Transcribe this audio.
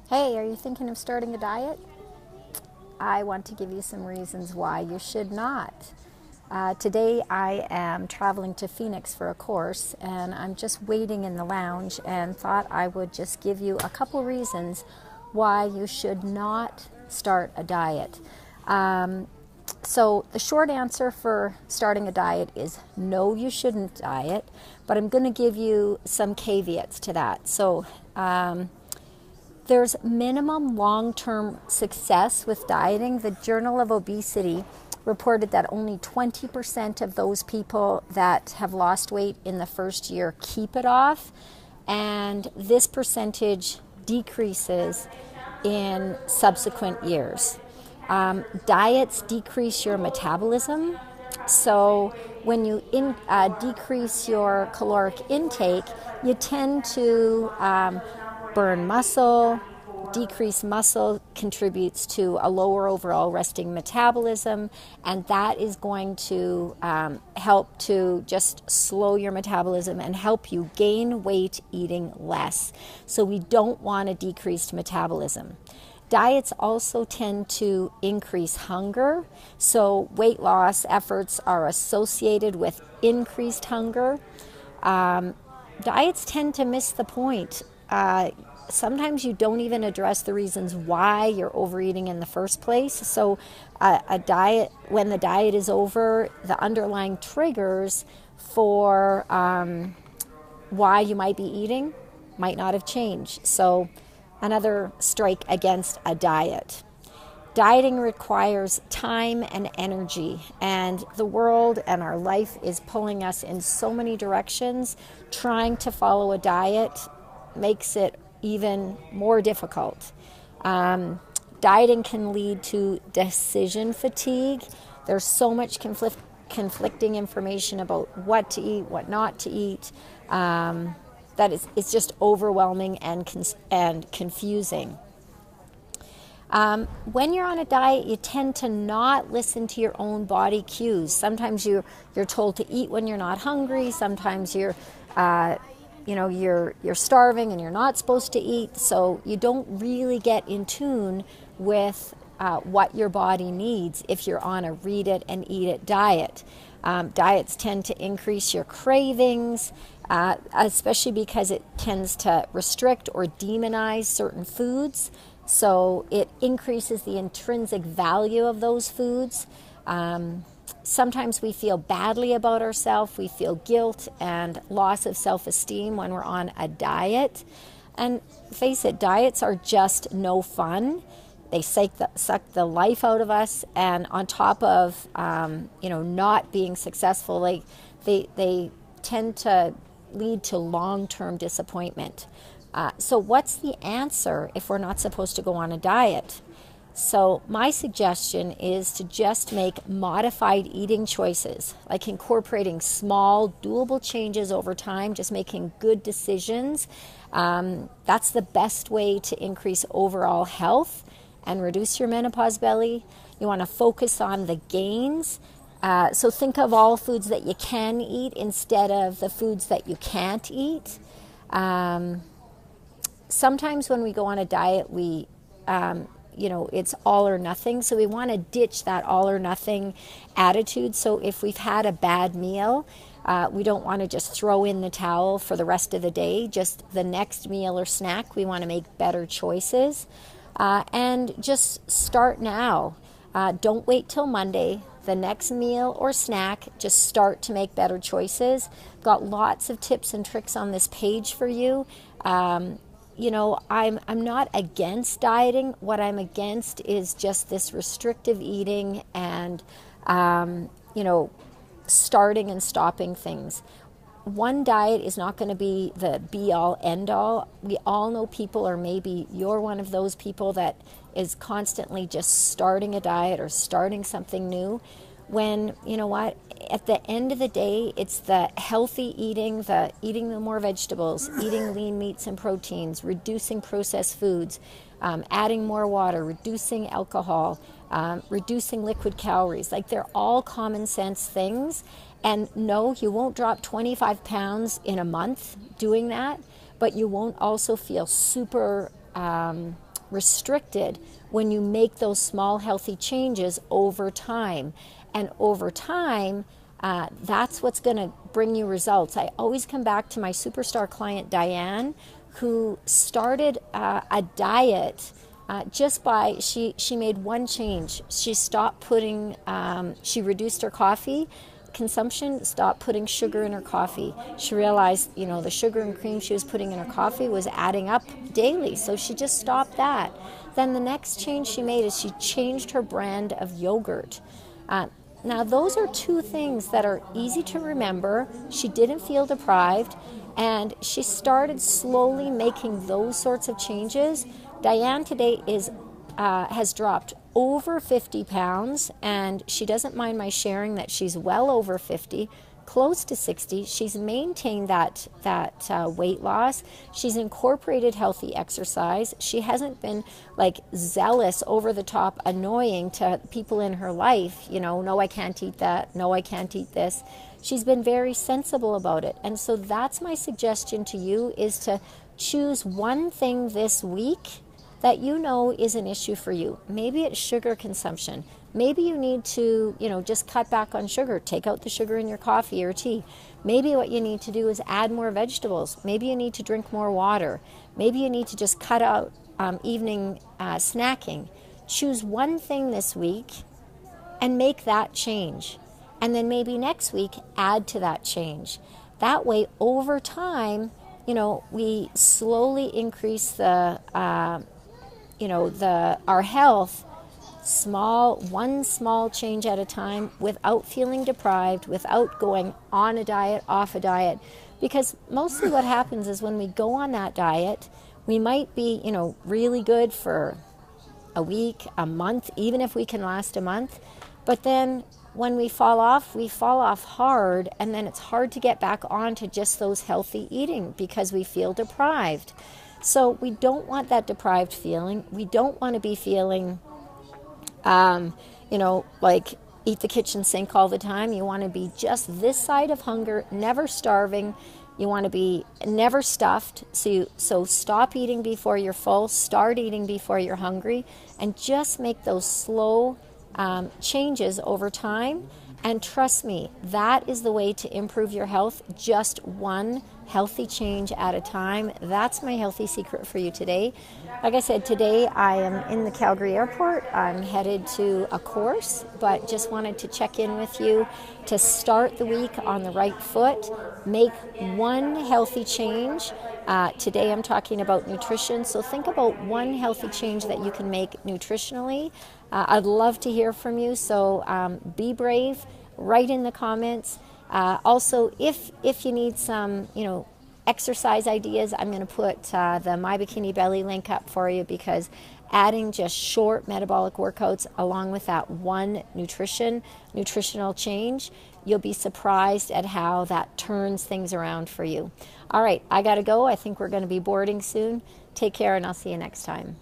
Hey, are you thinking of starting a diet? I want to give you some reasons why you should not. Today I am traveling to Phoenix for a course, and I'm just waiting in the lounge and thought I would just give you a couple reasons why you should not start a diet. So the short answer for starting a diet is no, you shouldn't diet, but I'm going to give you some caveats to that. There's minimum long-term success with dieting. The Journal of Obesity reported that only 20% of those people that have lost weight in the first year keep it off, and this percentage decreases in subsequent years. Diets decrease your metabolism, so when you decrease your caloric intake, you tend to burn muscle. Decreased muscle contributes to a lower overall resting metabolism, and that is going to help to just slow your metabolism and help you gain weight eating less. So we don't want a decreased metabolism. Diets also tend to increase hunger, so weight loss efforts are associated with increased hunger. Diets tend to miss the point. Sometimes you don't even address the reasons why you're overeating in the first place. So a diet, when the diet is over, the underlying triggers for why you might be eating might not have changed. So another strike against a diet. Dieting requires time and energy, and the world and our life is pulling us in so many directions. Trying to follow a diet makes it even more difficult. Dieting can lead to decision fatigue. There's so much conflicting information about what to eat, what not to eat, that it's just overwhelming and confusing. When you're on a diet, you tend to not listen to your own body cues. Sometimes you're told to eat when you're not hungry. Sometimes you're starving and you're not supposed to eat. So you don't really get in tune with what your body needs if you're on a read it and eat it diet. Diets tend to increase your cravings, especially because it tends to restrict or demonize certain foods. So it increases the intrinsic value of those foods. Sometimes we feel badly about ourselves. We feel guilt and loss of self-esteem when we're on a diet. And face it, diets are just no fun. They suck the life out of us. And on top of, not being successful, they tend to lead to long-term disappointment. So what's the answer if we're not supposed to go on a diet? So my suggestion is to just make modified eating choices, like incorporating small, doable changes over time, just making good decisions. That's the best way to increase overall health and reduce your menopause belly. You want to focus on the gains. So think of all foods that you can eat instead of the foods that you can't eat. Sometimes when we go on a diet, it's all or nothing. So we want to ditch that all or nothing attitude. So if we've had a bad meal, we don't want to just throw in the towel for the rest of the day. Just the next meal or snack, we want to make better choices. And just start now. Don't wait till Monday. The next meal or snack, just start to make better choices. Got lots of tips and tricks on this page for you. I'm not against dieting. What I'm against is just this restrictive eating and, starting and stopping things. One diet is not going to be the be-all, end-all. We all know people, or maybe you're one of those people that is constantly just starting a diet or starting something new. When, at the end of the day, it's the healthy eating, the eating the more vegetables, eating lean meats and proteins, reducing processed foods, adding more water, reducing alcohol, reducing liquid calories. Like, they're all common sense things. And no, you won't drop 25 pounds in a month doing that, but you won't also feel super restricted when you make those small healthy changes over time. And over time, that's what's going to bring you results. I always come back to my superstar client, Diane, who started a diet just by, she made one change. She stopped putting, she reduced her coffee consumption, stopped putting sugar in her coffee. She realized, the sugar and cream she was putting in her coffee was adding up daily, so she just stopped that. Then the next change she made is she changed her brand of yogurt. Now those are two things that are easy to remember. She didn't feel deprived, and she started slowly making those sorts of changes. Diane today has dropped over 50 pounds, and she doesn't mind my sharing that she's well over 50, close to 60. She's maintained that weight loss. She's incorporated healthy exercise. She hasn't been like zealous, over the top, annoying to people in her life. No, I can't eat that. No, I can't eat this. She's been very sensible about it. And so that's my suggestion to you, is to choose one thing this week that is an issue for you. Maybe it's sugar consumption. Maybe you need to, just cut back on sugar. Take out the sugar in your coffee or tea. Maybe what you need to do is add more vegetables. Maybe you need to drink more water. Maybe you need to just cut out evening snacking. Choose one thing this week and make that change. And then maybe next week, add to that change. That way, over time, we slowly increase our health, one small change at a time, without feeling deprived, without going on a diet, off a diet. Because mostly what happens is when we go on that diet, we might be, really good for a week, a month, even if we can last a month. But then when we fall off hard, and then it's hard to get back onto just those healthy eating because we feel deprived. So we don't want that deprived feeling. We don't want to be feeling, like eat the kitchen sink all the time. You want to be just this side of hunger, never starving. You want to be never stuffed. So stop eating before you're full. Start eating before you're hungry. And just make those slow changes over time. And trust me, that is the way to improve your health. Just one healthy change at a time. That's my healthy secret for you today. Like I said, today I am in the Calgary airport. I'm headed to a course, but just wanted to check in with you to start the week on the right foot. Make one healthy change. Today I'm talking about nutrition, so think about one healthy change that you can make nutritionally. I'd love to hear from you, so be brave. Write in the comments. Also, if you need some, exercise ideas, I'm going to put the My Bikini Belly link up for you, because adding just short metabolic workouts along with that one nutritional change, you'll be surprised at how that turns things around for you. All right, I got to go. I think we're going to be boarding soon. Take care, and I'll see you next time.